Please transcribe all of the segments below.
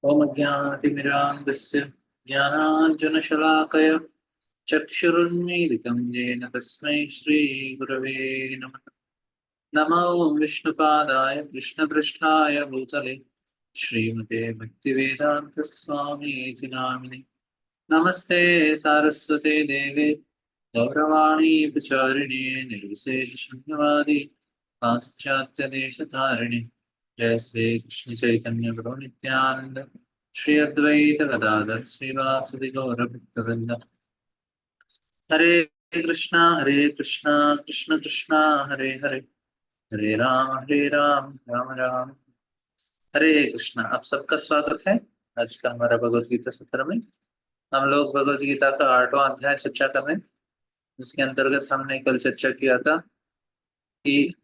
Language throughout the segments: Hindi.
ओम ज्ञानतिमिरान्धस्य ज्ञानाञ्जनशलाकया चक्षुरुन्मीलितं येन तस्मै श्रीगुरवे नमः। नमो विष्णुपादाय कृष्णपृष्ठाय भूतले श्रीमते भक्तिवेदान्तस्वामीति नामिने। नमस्ते सारस्वते देवे गौरवाणी प्रचारिणे निर्विशेषशून्यवादी पाश्चात्यदेशधारिणे। जय श्री कृष्ण चैतन्य प्रभु नित्यानंद श्री अद्वैत गदाधर श्रीवासुदि गौर भक्तवृंद। हरे कृष्णा कृष्ण कृष्णा हरे हरे, हरे राम राम राम हरे कृष्णा। आप सबका स्वागत है आज का हमारा भगवत गीता सत्र में। हम लोग भगवत गीता का 8वां अध्याय चर्चा कर रहे हैं। इसके अंतर्गत हमने कल चर्चा किया था कि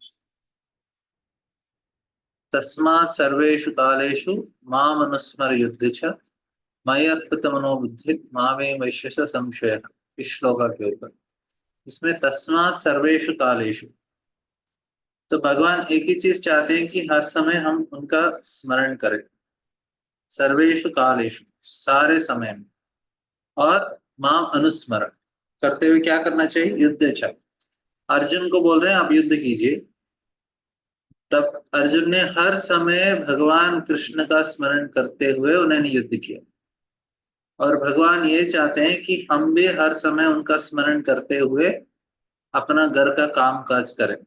तस्मात् सर्वेषु कालेषु माम अनुस्मर युद्ध च मयि अर्पितमनो बुद्धि मामे वैश्यस संशय, इस श्लोका के ऊपर। इसमें तस्मात् सर्वेषु कालेषु, तो भगवान एक ही चीज चाहते हैं कि हर समय हम उनका स्मरण करें। सर्वेषु कालेषु, सारे समय में। और माम अनुस्मरण करते हुए क्या करना चाहिए? युद्ध च। अर्जुन को बोल रहे हैं आप युद्ध कीजिए। तब अर्जुन ने हर समय भगवान कृष्ण का स्मरण करते हुए उन्होंने युद्ध किया। और भगवान ये चाहते हैं कि हम भी हर समय उनका स्मरण करते हुए अपना घर का काम काज करें।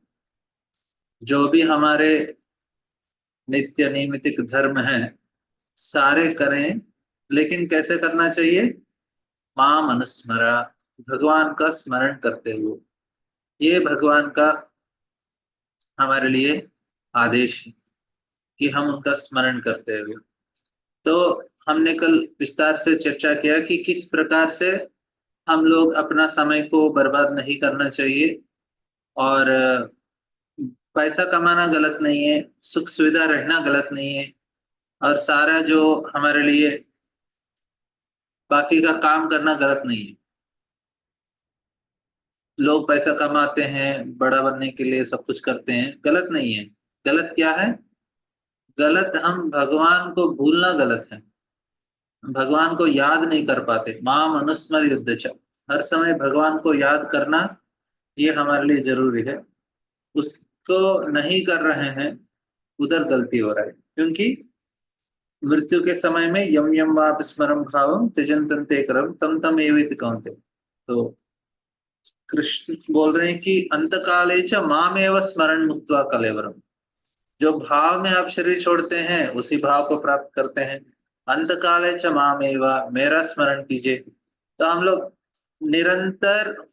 जो भी हमारे नित्य नैमित्तिक धर्म है सारे करें, लेकिन कैसे करना चाहिए? माम अनुस्मरा, भगवान का स्मरण करते हुए। ये भगवान का हमारे लिए आदेश है कि हम उनका स्मरण करते हुए। तो हमने कल विस्तार से चर्चा किया कि किस प्रकार से हम लोग अपना समय को बर्बाद नहीं करना चाहिए। और पैसा कमाना गलत नहीं है, सुख सुविधा रहना गलत नहीं है, और सारा जो हमारे लिए बाकी का काम करना गलत नहीं है। लोग पैसा कमाते हैं, बड़ा बनने के लिए सब कुछ करते हैं, गलत नहीं है। गलत क्या है? गलत हम भगवान को भूलना गलत है। भगवान को याद नहीं कर पाते। माम अनुस्मर युद्ध च, हर समय भगवान को याद करना ये हमारे लिए जरूरी है। उसको नहीं कर रहे हैं, उधर गलती हो रहा है। क्योंकि मृत्यु के समय में यम यम वाप स्मरम भावम त्यजंतं ते करम तम तम एवेति कौन्ते। तो कृष्ण बोल रहे हैं कि अंत काले च मामेव स्मरण मुक्त्वा कलेवरम। जो भाव में आप शरीर छोड़ते हैं उसी भाव को प्राप्त करते हैं। अंत काले च मामेव, मेरा स्मरण कीजिए। तो हम लोग निरंतर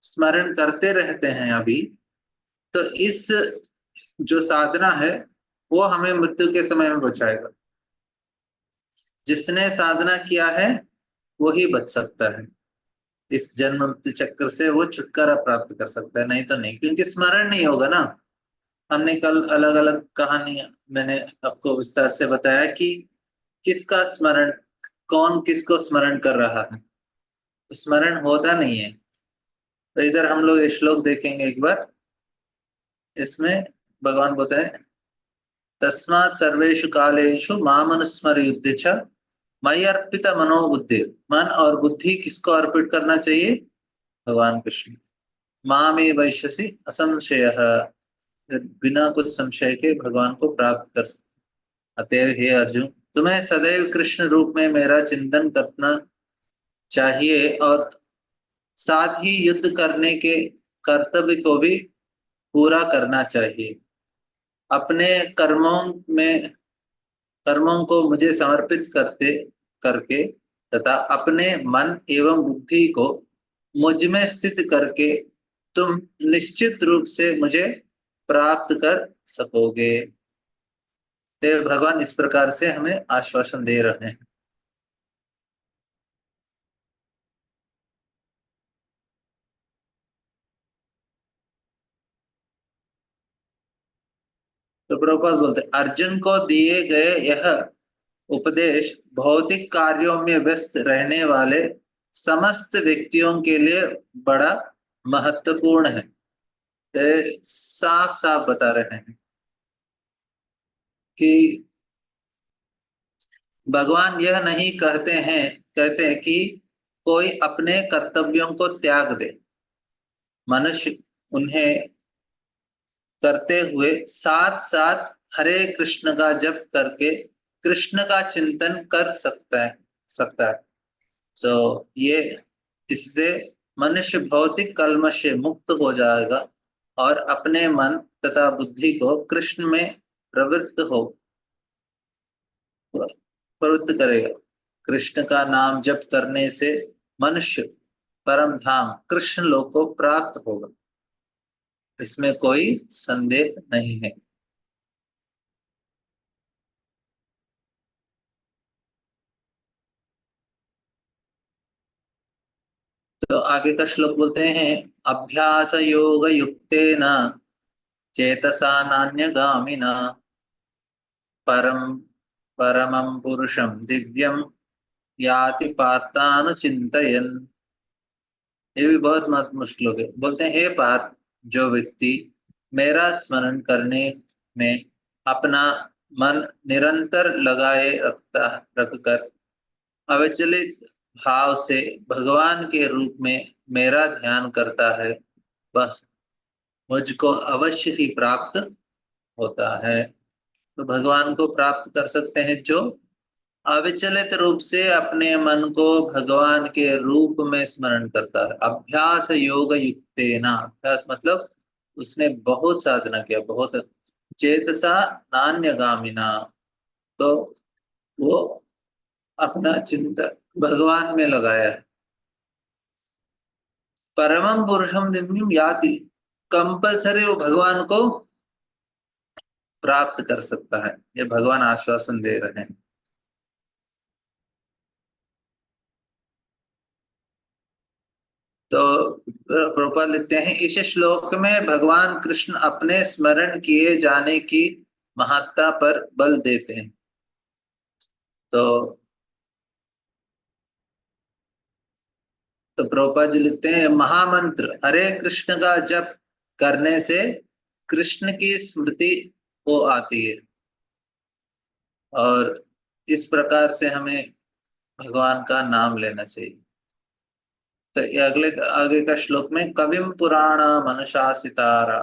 स्मरण करते रहते हैं अभी। तो इस जो साधना है वो हमें मृत्यु के समय में बचाएगा। जिसने साधना किया है वही बच सकता है। इस जन्म मृत्यु चक्र से वो छुटकारा प्राप्त कर सकता है, नहीं तो नहीं, क्योंकि स्मरण नहीं होगा ना। हमने कल अलग अलग कहानियां मैंने आपको विस्तार से बताया कि किसका स्मरण, कौन किसको स्मरण कर रहा है। स्मरण होता नहीं है। तो इधर हम लोग ये श्लोक देखेंगे एक बार। इसमें भगवान बोलते हैं तस्मात् सर्वेषु कालेषु मामनुस्मर युद्धे च मयि अर्पित मनोबुद्धि। मन और बुद्धि किसको अर्पित करना चाहिए? भगवान कृष्ण। माँ में वैश्यसी असंशय, बिना कुछ संशय के भगवान को प्राप्त कर सकते। अतएव हे अर्जुन, तुम्हें सदैव कृष्ण रूप में मेरा चिंतन करना चाहिए और साथ ही युद्ध करने के कर्तव्य को भी पूरा करना चाहिए। अपने कर्मों को मुझे समर्पित करते करके तथा अपने मन एवं बुद्धि को मुझ में स्थित करके तुम निश्चित रूप से मुझे प्राप्त कर सकोगे। तो भगवान इस प्रकार से हमें आश्वासन दे रहे हैं। तो प्रभुपाद बोलते अर्जुन को दिए गए यह उपदेश भौतिक कार्यों में व्यस्त रहने वाले समस्त व्यक्तियों के लिए बड़ा महत्वपूर्ण है। साफ साफ बता रहे हैं कि भगवान यह नहीं कहते हैं कि कोई अपने कर्तव्यों को त्याग दे। मनुष्य उन्हें करते हुए साथ साथ हरे कृष्ण का जप करके कृष्ण का चिंतन कर सकता है। तो ये इससे मनुष्य भौतिक कलमश से मुक्त हो जाएगा और अपने मन तथा बुद्धि को कृष्ण में प्रवृत्त करेगा। कृष्ण का नाम जप करने से मनुष्य परम धाम कृष्ण लोक को प्राप्त होगा, इसमें कोई संदेह नहीं है। तो आगे का श्लोक बोलते हैं, अभ्यास योग युक्तेन चेतसा नान्यगामिना परम परमं पुरुषं दिव्यं याति पार्थानुचिन्तयन्। ये भी बहुत महत्वपूर्ण श्लोक है। बोलते हैं, हे पार्थ, जो व्यक्ति मेरा स्मरण करने में अपना मन निरंतर लगाए रखकर अविचलित भाव से भगवान के रूप में मेरा ध्यान करता है, वह मुझको अवश्य ही प्राप्त होता है। तो भगवान को प्राप्त कर सकते हैं जो अविचलित रूप से अपने मन को भगवान के रूप में स्मरण करता है। अभ्यास योग युक्तेना, अभ्यास मतलब उसने बहुत साधना किया, बहुत। चेतसा नान्यगामिना, तो वो अपना चिंतन भगवान में लगाया है। परमम पुरुषम दिव्यम याति, कंपल्सरी वो भगवान को प्राप्त कर सकता है, ये भगवान आश्वासन दे रहे हैं। तो प्रभुपाद लिखते हैं, इस श्लोक में भगवान कृष्ण अपने स्मरण किए जाने की महत्ता पर बल देते हैं। तो प्रभुपाद जी लिखते हैं, महामंत्र हरे कृष्ण का जप करने से कृष्ण की स्मृति हो आती है, और इस प्रकार से हमें भगवान का नाम लेना चाहिए। तो ये अगले आगे का श्लोक में, कविम पुराण मनुषासितारा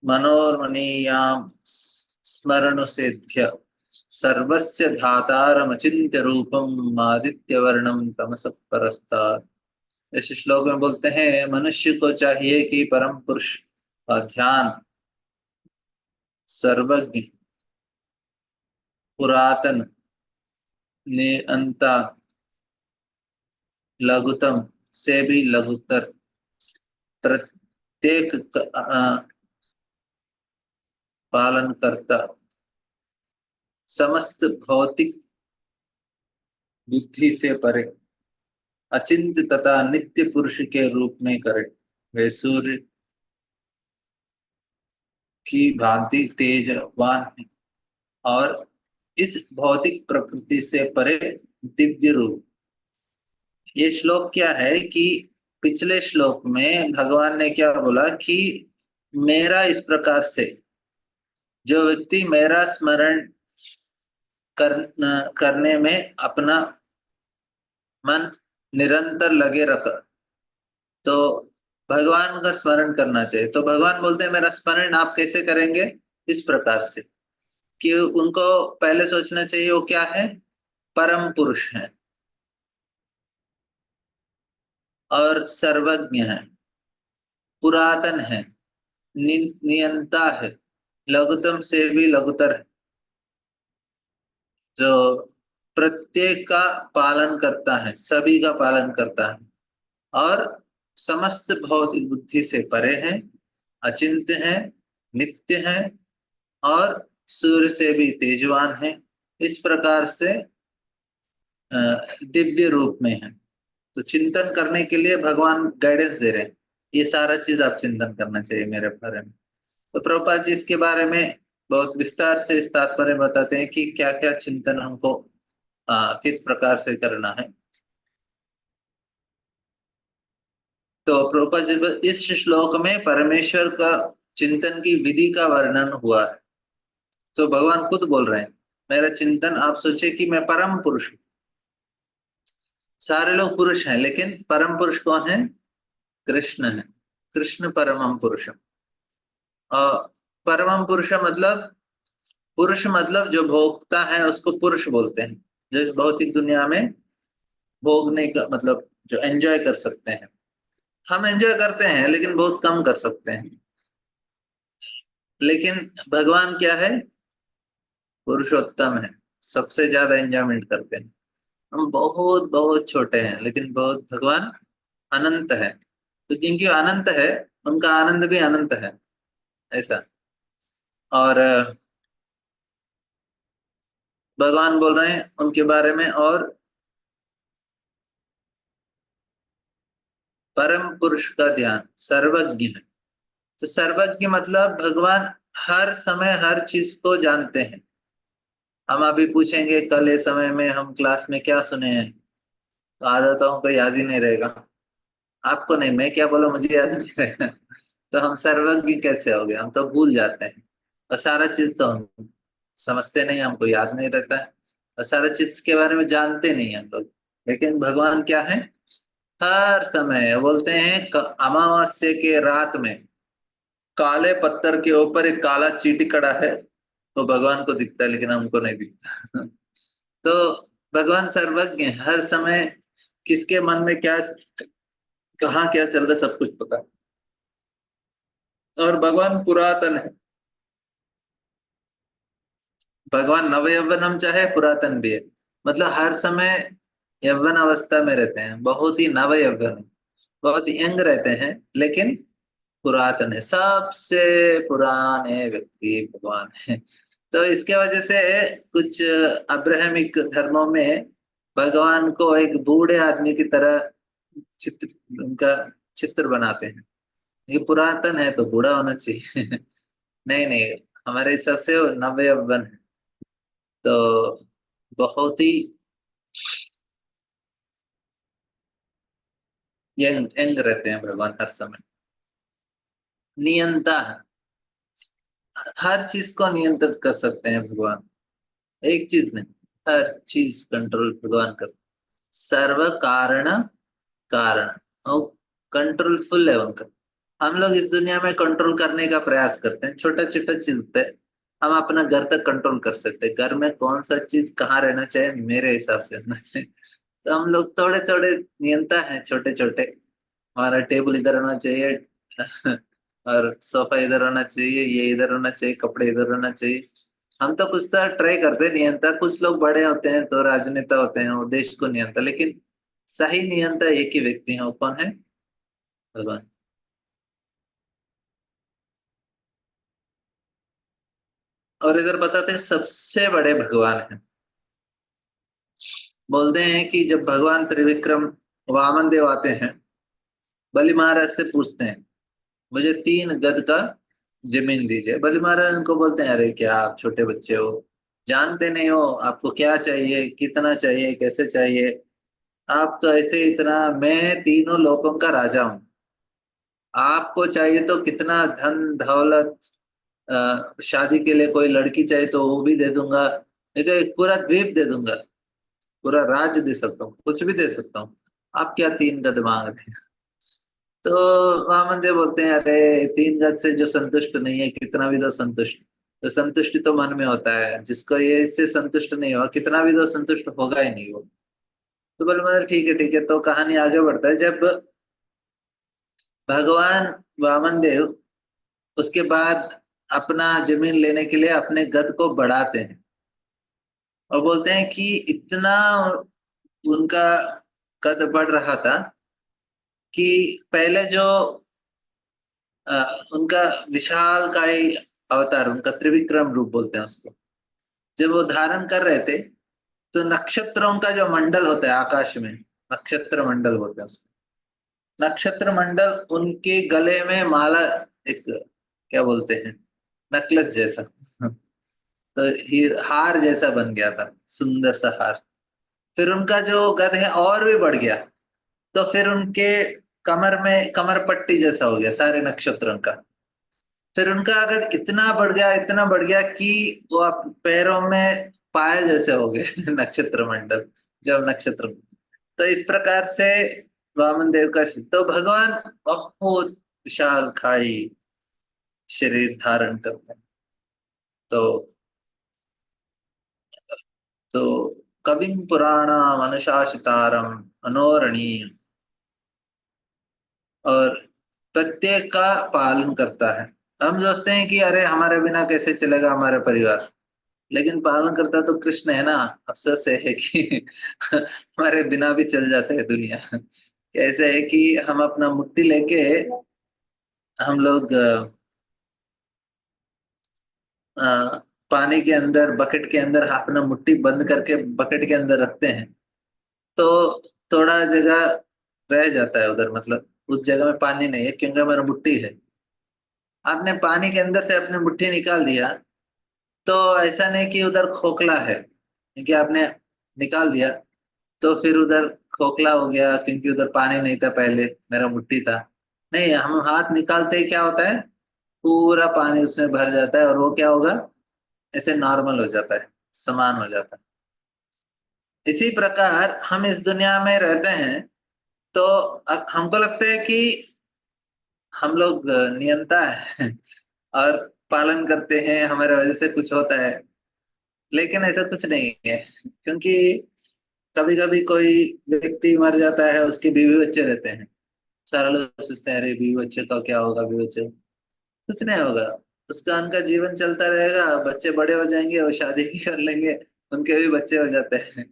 मनोर्मणीयाम स्मरण सेध्य सर्वस्य धातारमचिन्त्य रूपम आदित्य वर्णम तमस परस्तात्। इस श्लोक में बोलते हैं, मनुष्य को चाहिए कि परम पुरुष का ध्यान सर्वज्ञ, पुरातन, निरंता, लघुतम से भी लघुतर, प्रत्येक पालन करता, समस्त भौतिक बुद्धि से परे, अचिंत्य तथा नित्य पुरुष के रूप में करे। वे सूर्य की भांति तेजवान है और इस भौतिक प्रकृति से परे दिव्य रूप। ये श्लोक क्या है कि पिछले श्लोक में भगवान ने क्या बोला कि मेरा इस प्रकार से जो व्यक्ति मेरा स्मरण करने में अपना मन निरंतर लगे रख, तो भगवान का स्मरण करना चाहिए। तो भगवान बोलते हैं, मेरा स्मरण आप कैसे करेंगे? इस प्रकार से कि उनको पहले सोचना चाहिए वो क्या है, परम पुरुष है और सर्वज्ञ है, पुरातन है, नियंता है, लघुतम से भी लघुतर है, जो प्रत्येक का पालन करता है, सभी का पालन करता है और समस्त भौतिक बुद्धि से परे है, अचिंत्य है, नित्य है और सूर्य से भी तेजवान है। इस प्रकार से दिव्य रूप में है। तो चिंतन करने के लिए भगवान गाइडेंस दे रहे हैं, ये सारा चीज आप चिंतन करना चाहिए मेरे बारे में। तो प्रभुपाद जी इसके बारे में बहुत विस्तार से इस तात्पर्य बताते हैं कि क्या क्या चिंतन हमको किस प्रकार से करना है। तो प्रभुपाद जी इस श्लोक में परमेश्वर का चिंतन की विधि का वर्णन हुआ है। तो भगवान खुद बोल रहे हैं मेरा चिंतन, आप सोचे कि मैं परम पुरुष हूँ। सारे लोग पुरुष हैं, लेकिन परम पुरुष कौन है? कृष्ण है। कृष्ण परमम पुरुषम। और परमम पुरुष मतलब, पुरुष मतलब जो भोगता है उसको पुरुष बोलते हैं। जो इस भौतिक दुनिया में भोगने का मतलब, जो एंजॉय कर सकते हैं। हम एंजॉय करते हैं लेकिन बहुत कम कर सकते हैं। लेकिन भगवान क्या है? पुरुषोत्तम है। सबसे ज्यादा एंजॉयमेंट करते हैं। हम बहुत बहुत छोटे हैं, लेकिन बहुत भगवान अनंत है। तो क्योंकि वो अनंत है, उनका आनंद भी अनंत है, ऐसा। और भगवान बोल रहे हैं उनके बारे में, और परम पुरुष का ध्यान, सर्वज्ञ है। तो सर्वज्ञ मतलब भगवान हर समय हर चीज को जानते हैं। हम अभी पूछेंगे कल ये समय में हम क्लास में क्या सुने हैं, तो आधा तो हमको याद ही नहीं रहेगा। आपको नहीं, मैं क्या बोला मुझे याद नहीं रहेगा। तो हम सर्वज्ञ कैसे हो गए? हम तो भूल जाते हैं। और सारा चीज तो हम समझते नहीं, हमको याद नहीं रहता है। और सारा चीज के बारे में जानते नहीं हम लोग। लेकिन भगवान क्या है? हर समय बोलते हैं अमावस्या के रात में काले पत्थर के ऊपर एक काला चींटी खड़ा है, तो भगवान को दिखता है लेकिन हमको नहीं दिखता। तो भगवान सर्वज्ञ है, हर समय किसके मन में क्या, कहाँ क्या चल रहा है, सब कुछ पता है। और भगवान पुरातन है। भगवान नव यौवनम चाहे पुरातन भी है। मतलब हर समय यौवन अवस्था में रहते हैं, बहुत ही नव यौवन, बहुत यंग रहते हैं, लेकिन पुरातन है। सबसे पुराने व्यक्ति भगवान है। तो इसके वजह से कुछ अब्राहमिक धर्मों में भगवान को एक बूढ़े आदमी की तरह चित्र, उनका चित्र बनाते हैं। ये पुरातन है तो बूढ़ा होना चाहिए। नहीं नहीं, हमारे हिसाब से वो नव यौवन है। तो बहुत ही यंग यंग रहते हैं भगवान हर समय। नियंता है, हर चीज को नियंत्रित कर सकते हैं भगवान। एक चीज नहीं, हर चीज कंट्रोल भगवान कर, सर्व कारण कारण, और कंट्रोलफुल है उनका। हम लोग इस दुनिया में कंट्रोल करने का प्रयास करते हैं, छोटा छोटा चीज पे। हम अपना घर तक कंट्रोल कर सकते हैं, घर में कौन सा चीज कहाँ रहना चाहिए मेरे हिसाब से होना चाहिए। तो हम लोग थोड़े थोड़े नियंता है, छोटे छोटे। हमारा टेबल इधर होना चाहिए, और सोफा इधर होना चाहिए, ये इधर होना चाहिए, कपड़े इधर होना चाहिए। हम तो कुछ तो ट्राई करते हैं नियंत्रण। कुछ लोग बड़े होते हैं तो राजनेता होते हैं, वो देश को नियंत्रण, लेकिन सही नियंत्रण एक ही व्यक्ति है, वो कौन है? भगवान। और इधर बताते हैं सबसे बड़े भगवान हैं। बोलते हैं कि जब भगवान त्रिविक्रम वामन देव आते हैं, बलि महाराज से पूछते हैं मुझे 3 गज का जमीन दीजिए। बलि महाराज उनको बोलते हैं अरे क्या आप छोटे बच्चे हो, जानते नहीं हो आपको क्या चाहिए, कितना चाहिए, कैसे चाहिए। आप तो ऐसे इतना, मैं तीनों लोकों का राजा हूँ। आपको चाहिए तो कितना धन दौलत, शादी के लिए कोई लड़की चाहिए तो वो भी दे दूंगा, नहीं तो एक पूरा द्वीप दे दूंगा, पूरा राज्य दे सकता हूँ, कुछ भी दे सकता हूँ। आप क्या 3 गज मांग रहे हैं? तो वामन देव बोलते हैं अरे 3 गज से जो संतुष्ट नहीं है, कितना भी दो संतुष्ट। तो संतुष्टि तो मन में होता है, जिसको ये इससे संतुष्ट नहीं हुआ कितना भी दो संतुष्ट होगा ही नहीं वो। तो बोले मतलब ठीक है ठीक है। तो कहानी आगे बढ़ता है, जब भगवान वामन देव उसके बाद अपना जमीन लेने के लिए अपने गद को बढ़ाते हैं, और बोलते हैं कि इतना उनका कद बढ़ रहा था कि पहले जो उनका विशाल काय अवतार, उनका त्रिविक्रम रूप बोलते हैं उसको, जब वो धारण कर रहे थे, तो नक्षत्रों का जो मंडल होता है आकाश में, नक्षत्र मंडल बोलते हैं उसको। नक्षत्र मंडल उनके गले में माला, एक क्या बोलते हैं, नेकलेस जैसा। तो हीर हार जैसा बन गया था, सुंदर सा हार। फिर उनका जो गद है और भी बढ़ गया, तो फिर उनके कमर में कमर पट्टी जैसा हो गया सारे नक्षत्रों का। फिर उनका अगर इतना बढ़ गया, इतना बढ़ गया कि वो आप पैरों में पायल जैसे हो गए नक्षत्र मंडल, जब नक्षत्र। तो इस प्रकार से वामन देव का तो भगवान बहुत विशाल खाई शरीर धारण करते हैं। तो तो कविम पुराणम अनुशासितारम मनोरणीय, और प्रत्येक का पालन करता है। हम सोचते हैं कि अरे हमारे बिना कैसे चलेगा हमारा परिवार, लेकिन पालन करता तो कृष्ण है ना। अफसोस है कि हमारे बिना भी चल जाते हैं दुनिया। कैसे है कि हम अपना मुट्ठी लेके हम लोग पानी के अंदर बकेट के अंदर अपना मुट्ठी बंद करके बकेट के अंदर रखते हैं, तो थोड़ा जगह रह जाता है उधर, मतलब उस जगह में पानी नहीं है क्योंकि हमारा मुट्ठी है। आपने पानी के अंदर से अपनी मुट्ठी निकाल दिया, तो ऐसा नहीं कि उधर खोखला है, क्योंकि आपने निकाल दिया तो फिर उधर खोखला हो गया क्योंकि उधर पानी नहीं था, पहले मेरा मुट्ठी था। नहीं, हम हाथ निकालते ही क्या होता है, पूरा पानी उसमें भर जाता है और वो क्या होगा, ऐसे नॉर्मल हो जाता है, समान हो जाता है। इसी प्रकार हम इस दुनिया में रहते हैं, तो हमको लगता है कि हम लोग नियंता है और पालन करते हैं, हमारे वजह से कुछ होता है, लेकिन ऐसा कुछ नहीं है। क्योंकि कभी कभी कोई व्यक्ति मर जाता है, उसके बीवी बच्चे रहते हैं, सारे लोग सोचते हैं अरे बीवी बच्चे का क्या होगा, बीवी बच्चे कुछ नहीं होगा, उसका उनका जीवन चलता रहेगा, बच्चे बड़े हो जाएंगे, वो शादी भी कर लेंगे, उनके भी बच्चे हो जाते हैं।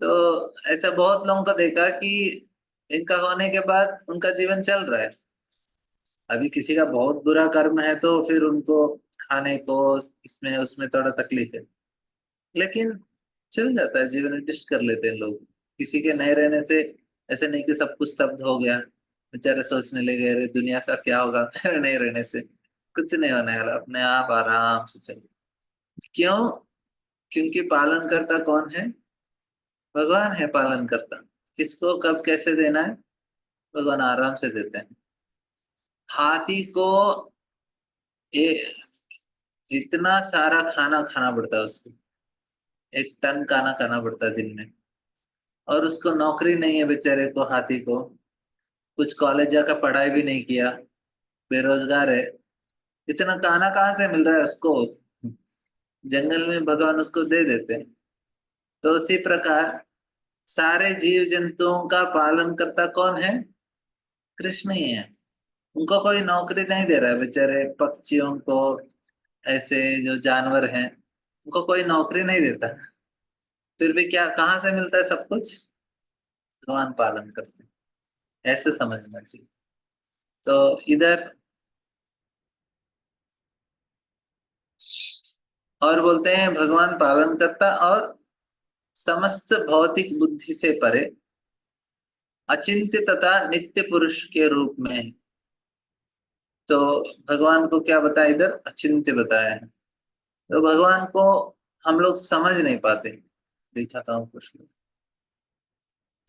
तो ऐसा बहुत लोगों को देखा कि इनका होने के बाद उनका जीवन चल रहा है। अभी किसी का बहुत बुरा कर्म है तो फिर उनको खाने को इसमें उसमें थोड़ा तकलीफ है, लेकिन चल जाता है जीवन, एडजस्ट कर लेते हैं लोग। किसी के नहीं रहने से ऐसे नहीं कि सब कुछ स्तब्ध हो गया, बेचारे सोचने लगे अरे दुनिया का क्या होगा मेरे नहीं रहने से। कुछ नहीं होने वाला, अपने आप आराम से चलो। क्यों? क्योंकि पालन करता कौन है? भगवान है पालन करता। किसको कब कैसे देना है, भगवान आराम से देते हैं। हाथी को इतना सारा खाना खाना पड़ता है उसको, 1 टन खाना खाना पड़ता है दिन में, और उसको नौकरी नहीं है बेचारे को, हाथी को कुछ कॉलेज जाकर पढ़ाई भी नहीं किया, बेरोजगार है। इतना खाना कहाँ से मिल रहा है उसको? जंगल में भगवान उसको दे देते हैं। तो उसी प्रकार सारे जीव जंतुओं का पालन करता कौन है? कृष्ण ही है। उनको कोई नौकरी नहीं दे रहा है बेचारे पक्षियों को, ऐसे जो जानवर हैं उनको कोई नौकरी नहीं देता, फिर भी क्या कहाँ से मिलता है सब कुछ? भगवान पालन करते हैं, ऐसे समझना चाहिए। तो इधर और बोलते हैं भगवान पालन करता और समस्त भौतिक बुद्धि से परे अचिंत्य तथा नित्य पुरुष के रूप में है। तो भगवान को क्या बताया इधर? अचिंत्य बताया है। तो भगवान को हम लोग समझ नहीं पाते। दिखाता हूँ कुछ।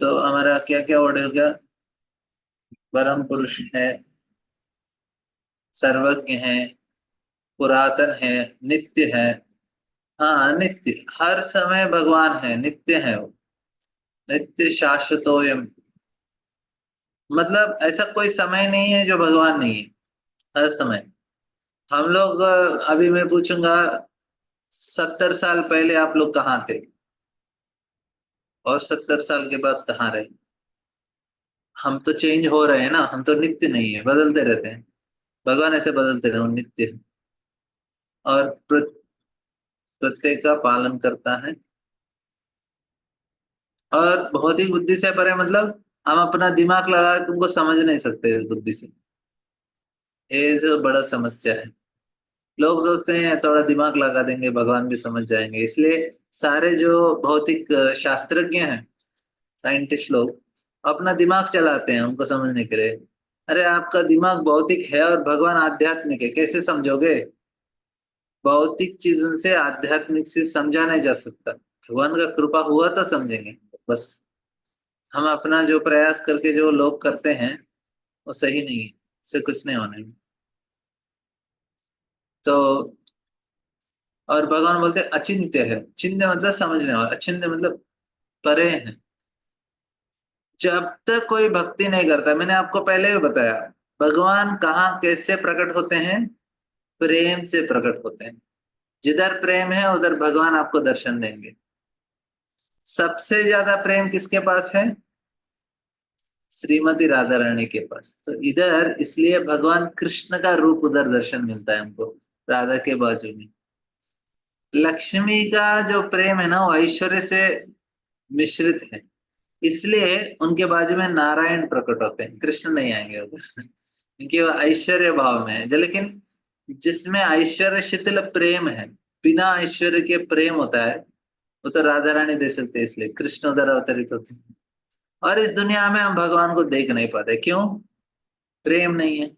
तो हमारा क्या क्या वर्ड हो गया? परम पुरुष है, सर्वज्ञ है, पुरातन है, नित्य है। हाँ नित्य, हर समय भगवान है, नित्य है वो, नित्य शाश्वतोयम। मतलब ऐसा कोई समय नहीं है जो भगवान नहीं है, हर समय। हम लोग अभी मैं पूछूंगा 70 साल पहले आप लोग कहाँ थे, और 70 साल के बाद कहाँ रहे? हम तो चेंज हो रहे हैं ना, हम तो नित्य नहीं है, बदलते रहते हैं। भगवान ऐसे बदलते रहे, वो नित्य है और प्रत्येक का पालन करता है। और भौतिक बुद्धि से परे मतलब हम अपना दिमाग लगा के उनको समझ नहीं सकते इस बुद्धि से। ये जो बड़ा समस्या है। लोग सोचते हैं थोड़ा दिमाग लगा देंगे भगवान भी समझ जाएंगे, इसलिए सारे जो भौतिक शास्त्रज्ञ हैं, साइंटिस्ट लोग अपना दिमाग चलाते हैं उनको समझने के लिए। अरे आपका दिमाग भौतिक है और भगवान आध्यात्मिक है, कैसे समझोगे? भौतिक चीजों से आध्यात्मिक से समझा नहीं जा सकता। भगवान का कृपा हुआ तो समझेंगे बस। हम अपना जो प्रयास करके जो लोग करते हैं वो सही नहीं है, उससे कुछ नहीं होने में। तो और भगवान बोलते हैं अचिंत्य है। चिंत्य मतलब समझने वाला, अचिंत्य मतलब परे है। जब तक कोई भक्ति नहीं करता, मैंने आपको पहले भी बताया, भगवान कहाँ कैसे प्रकट होते हैं? प्रेम से प्रकट होते हैं। जिधर प्रेम है उधर भगवान आपको दर्शन देंगे। सबसे ज्यादा प्रेम किसके पास है? श्रीमती राधा रानी के पास। तो इधर इसलिए भगवान कृष्ण का रूप उधर दर्शन मिलता है हमको, राधा के बाजू में। लक्ष्मी का जो प्रेम है ना वो ऐश्वर्य से मिश्रित है, इसलिए उनके बाजू में नारायण प्रकट होते हैं, कृष्ण नहीं आएंगे उधर क्योंकि वो ऐश्वर्य भाव में है। लेकिन जिसमें ऐश्वर्य शिथिल प्रेम है, बिना ऐश्वर्य के प्रेम होता है, वो तो राधा रानी दे सकते हैं, इसलिए कृष्ण उधर अवतरित होते हैं। और इस दुनिया में हम भगवान को देख नहीं पाते, क्यों? प्रेम नहीं है।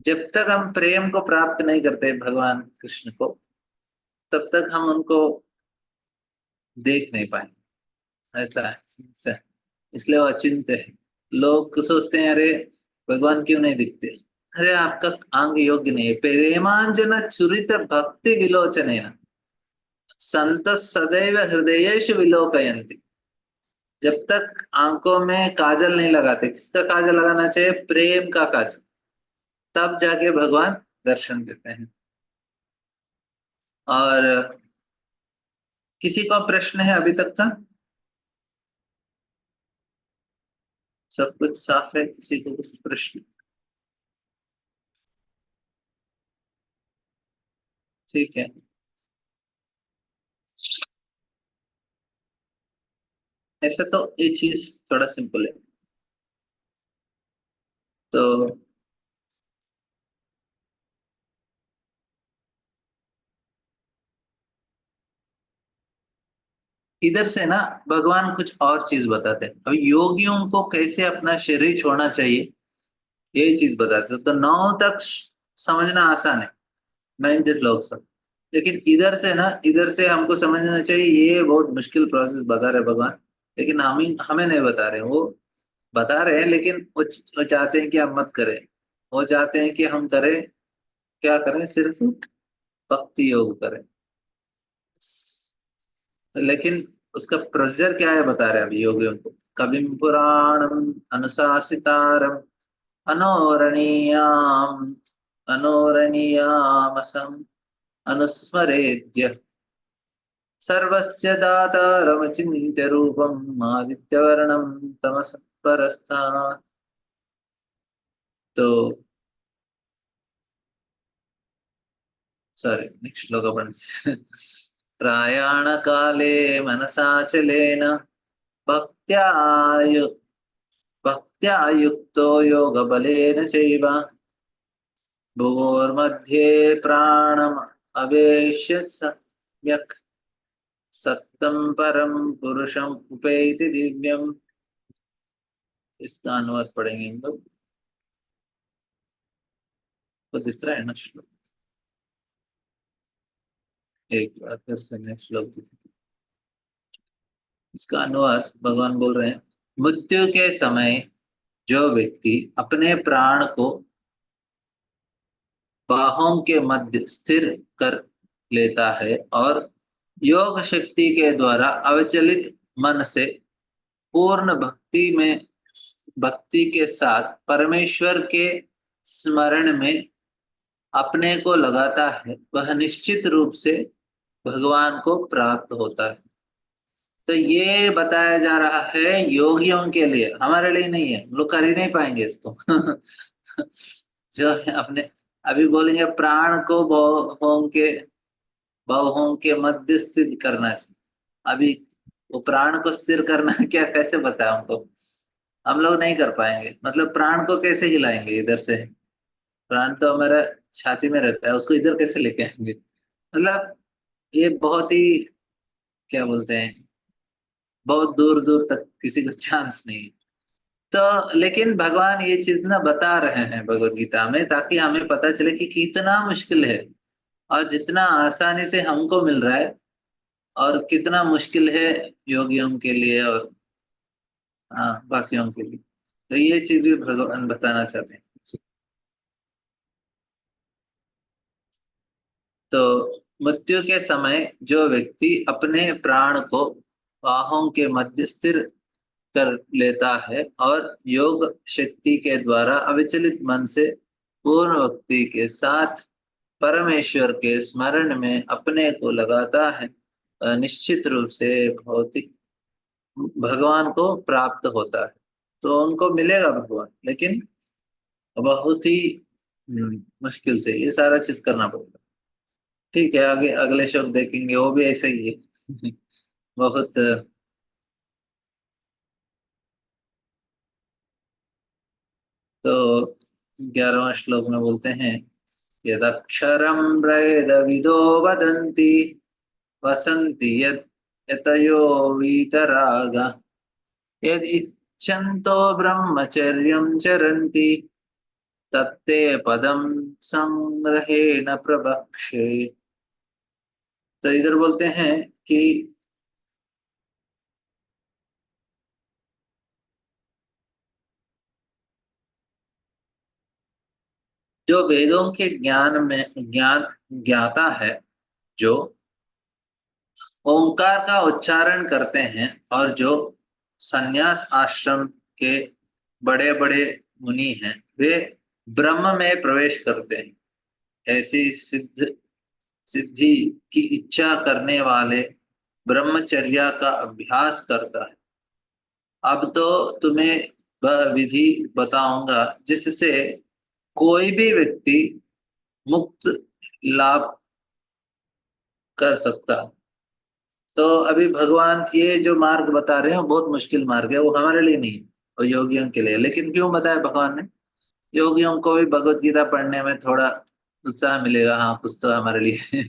जब तक हम प्रेम को प्राप्त नहीं करते भगवान कृष्ण को, तब तक हम उनको देख नहीं पाएंगे। ऐसा है समस्या है। इसलिए वो अचिंत्य है। लोग सोचते हैं अरे भगवान क्यों नहीं दिखते? अरे आपका अंग योग्य नहीं है। प्रेमांजन चुरित भक्ति विलोचन संत सदैव हृदयेषु विलोकयन्ति। जब तक आंखों में काजल नहीं लगाते, किसका काजल लगाना चाहिए? प्रेम का काजल, तब जाके भगवान दर्शन देते हैं। और किसी का प्रश्न है अभी तक का? सब कुछ साफ है? किसी को कुछ प्रश्न? ठीक है। ऐसा तो ये चीज थोड़ा सिंपल है। तो इधर से ना भगवान कुछ और चीज बताते हैं। अब योगियों को कैसे अपना शरीर छोड़ना चाहिए, यही चीज बताते हैं। तो 9 तक समझना आसान है, 9 श्लोक से। लेकिन इधर से ना, इधर से हमको समझना चाहिए, ये बहुत मुश्किल प्रोसेस बता रहे भगवान। लेकिन हम ही हमें नहीं बता रहे, वो बता रहे हैं। लेकिन वो चाहते हैं कि हम मत करें। वो चाहते हैं कि हम करें, क्या करें? सिर्फ भक्ति योग करें। लेकिन उसका प्रोसीजर क्या है बता रहे हैं अभी योगियों को। कविम पुराणम अनुशासितारम अनोरणीयाम अनोरणीयामसम अनुस्मरेद्य सर्वस्य दातारमचिन्त्य रूपम आदित्यवर्णम तमसः परस्तात्। तो सॉरी, नेक्स्ट श्लोक अपन प्रयाण काले मनसाचलेन भक्त्या भक्त्या युक्तो योगबलेन चैव भुवोर्मध्ये प्राणम अवेश्य सम्यक् सत्तं परम पुरुषम उपैति दिव्यम। इसका अनुवाद पढ़ेंगे हम लोग। तो दिख रहा है ना श्लोक? एक बार फिर से नेक्स्ट श्लोक दिख। इसका अनुवाद भगवान बोल रहे हैं, मृत्यु के समय जो व्यक्ति अपने प्राण को बाहों के मध्य स्थिर कर लेता है और योग शक्ति के द्वारा अविचलित मन से पूर्ण भक्ति के साथ परमेश्वर के स्मरण में अपने को लगाता है, वह निश्चित रूप से भगवान को प्राप्त होता है। तो ये बताया जा रहा है योगियों के लिए, हमारे लिए नहीं है। हम लोग कर ही नहीं पाएंगे इसको जो है अपने, अभी बोलेंगे प्राण को बहुओं के मध्य स्थित करना चाहिए। अभी वो प्राण को स्थिर करना क्या, कैसे बताया हमको? हम लोग नहीं कर पाएंगे। मतलब प्राण को कैसे हिलाएंगे इधर से? प्राण तो हमारा छाती में रहता है, उसको इधर कैसे लेके आएंगे? मतलब ये बहुत ही, क्या बोलते हैं, बहुत दूर दूर तक किसी को चांस नहीं है। तो लेकिन भगवान ये चीज ना बता रहे हैं भगवत गीता में, ताकि हमें पता चले कि कितना मुश्किल है और जितना आसानी से हमको मिल रहा है, और कितना मुश्किल है योगियों के लिए और हाँ बाकियों के लिए। तो ये चीज भी भगवान बताना चाहते हैं। तो मृत्यु के समय जो व्यक्ति अपने प्राण को बाहों के मध्य स्थिर कर लेता है और योग शक्ति के द्वारा अविचलित मन से पूर्ण भक्ति के साथ परमेश्वर के स्मरण में अपने को लगाता है, निश्चित रूप से भौतिक भगवान को प्राप्त होता है। तो उनको मिलेगा भगवान, लेकिन बहुत ही मुश्किल से ये सारा चीज करना पड़ेगा। ठीक है, आगे अगले शब्द देखेंगे, वो भी ऐसा ही है। बहुत। तो 11वां श्लोक में बोलते हैं, यदक्षरं वेदविदो वदन्ति वसन्ति यत् यतयो वीतरागा यद इच्छन्तो ब्रह्मचर्यं चरन्ति तत्ते पदम संग्रहेण प्रवक्ष्ये। तो इधर बोलते हैं कि जो वेदों के ज्ञान में ज्ञान ज्ञाता है, जो ओंकार का उच्चारण करते हैं और जो संन्यास आश्रम के बड़े बड़े मुनि हैं, वे ब्रह्म में प्रवेश करते हैं। ऐसी सिद्धि की इच्छा करने वाले ब्रह्मचर्या का अभ्यास करता है। अब तो तुम्हें वह विधि बताऊंगा जिससे कोई भी व्यक्ति मुक्त लाभ कर सकता है। तो अभी भगवान ये जो मार्ग बता रहे हैं वो बहुत मुश्किल मार्ग है, वो हमारे लिए नहीं है, वो योगियों के लिए। लेकिन क्यों बताया भगवान ने? योगियों को भी भगवत गीता पढ़ने में थोड़ा उत्साह मिलेगा, हाँ कुछ तो हमारे लिए।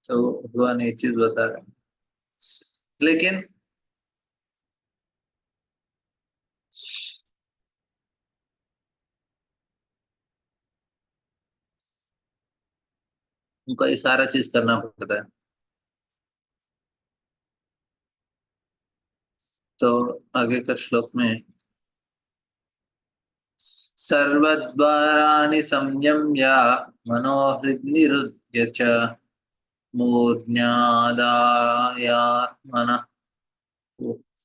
तो भगवान ये चीज बता रहे हैं। लेकिन उनको ये सारा चीज करना पड़ता है। तो आगे का श्लोक में, सर्वद्वाराणि संयम्य मनोहृन्निरुध्य च मूर्ध्यादायात्मनः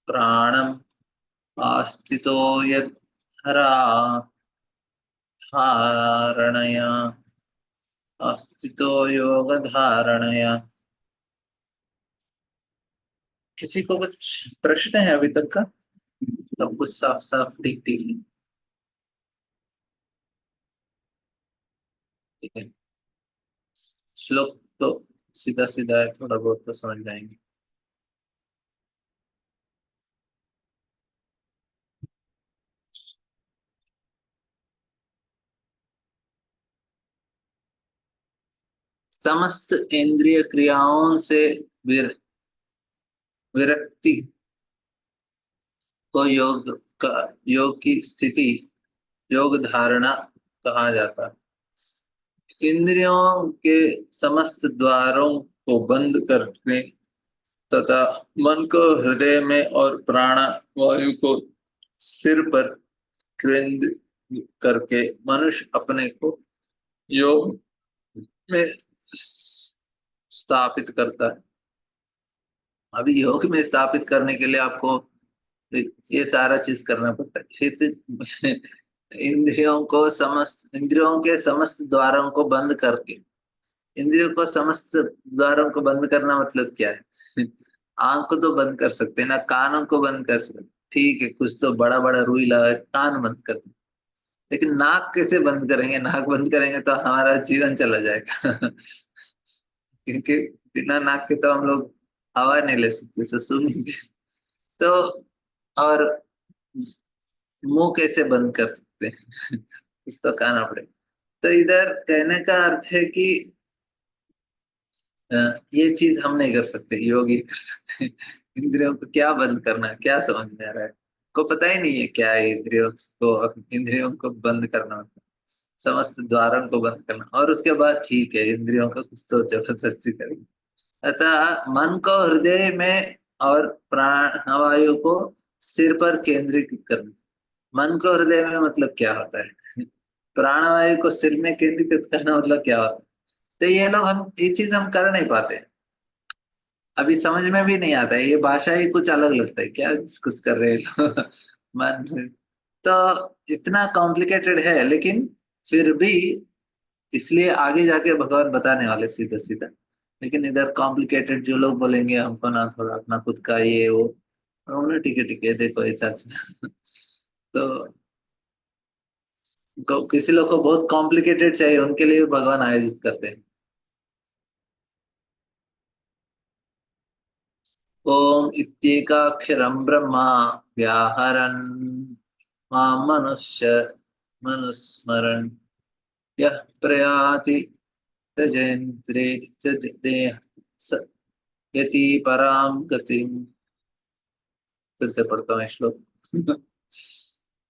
प्राणम् आस्थितो यत् धारणया आस्थितो योग धारणया। किसी को कुछ प्रश्न है अभी तक का? सब कुछ साफ साफ ठीक ठीक है? ठीक है। श्लोक तो सीधा सीधा है, थोड़ा बहुत तो समझ जाएंगे। समस्त इंद्रिय क्रियाओं से विरक्ति को योग की स्थिति, योग धारणा कहा जाता है। इंद्रियों के समस्त द्वारों को बंद करने तथा मन को हृदय में और प्राण वायु को सिर पर केंद्र करके मनुष्य अपने को योग में स्थापित करता है। अभी योग में स्थापित करने के लिए आपको ये सारा चीज करना पड़ता है। इंद्रियों के समस्त द्वारों को बंद करके, इंद्रियों को समस्त द्वारों को बंद करना मतलब क्या है? आंख को तो बंद कर सकते हैं ना, कानों को बंद कर सकते, ठीक है, कुछ तो बड़ा बड़ा रुई लगा कान बंद कर दे, लेकिन नाक कैसे बंद करेंगे? नाक बंद करेंगे तो हमारा जीवन चला जाएगा। क्योंकि बिना नाक के तो हम लोग हवा नहीं ले सकते, तो सुनेंगे तो। और मुंह कैसे बंद कर सकते हैं? कुछ तो कहना पड़ेगा। तो इधर कहने का अर्थ है कि अ, ये चीज हम नहीं कर सकते, योग ही कर सकते हैं। इंद्रियों को क्या बंद करना, क्या समझ में आ रहा है? को पता ही नहीं है क्या है इंद्रियों को बंद करना मतलब समस्त द्वारों को बंद करना, और उसके बाद ठीक है इंद्रियों का कुछ तो जबरदस्ती करेंगे। अतः मन को हृदय में और प्राण वायु को सिर पर केंद्रित करना। मन को हृदय में मतलब क्या होता है? प्राणवायु को सिर में केंद्रित करना मतलब क्या होता है? तो ये लोग हम ये चीज हम कर नहीं पाते। अभी समझ में भी नहीं आता है, ये भाषा ही कुछ अलग लगता है, क्या डिस्कस कर रहे हैं लोग। मन तो इतना कॉम्प्लिकेटेड है, लेकिन फिर भी इसलिए आगे जाके भगवान बताने वाले सीधा सीधा। लेकिन इधर कॉम्प्लिकेटेड जो लोग बोलेंगे हमको ना थोड़ा अपना खुद का ये वो, हमने ठीक है देखो ऐसा अच्छा। तो किसी लोग को बहुत कॉम्प्लिकेटेड चाहिए, उनके लिए भी भगवान आयोजित करते हैं। ओम इत्येकाक्षरं ब्रह्मा व्याहरन् मां मनुष्य मनुस्मरन् यः प्रयाति तजेन्द्रे देह स यति परां गतिम्। फिर से पढ़ता हूँ श्लोक।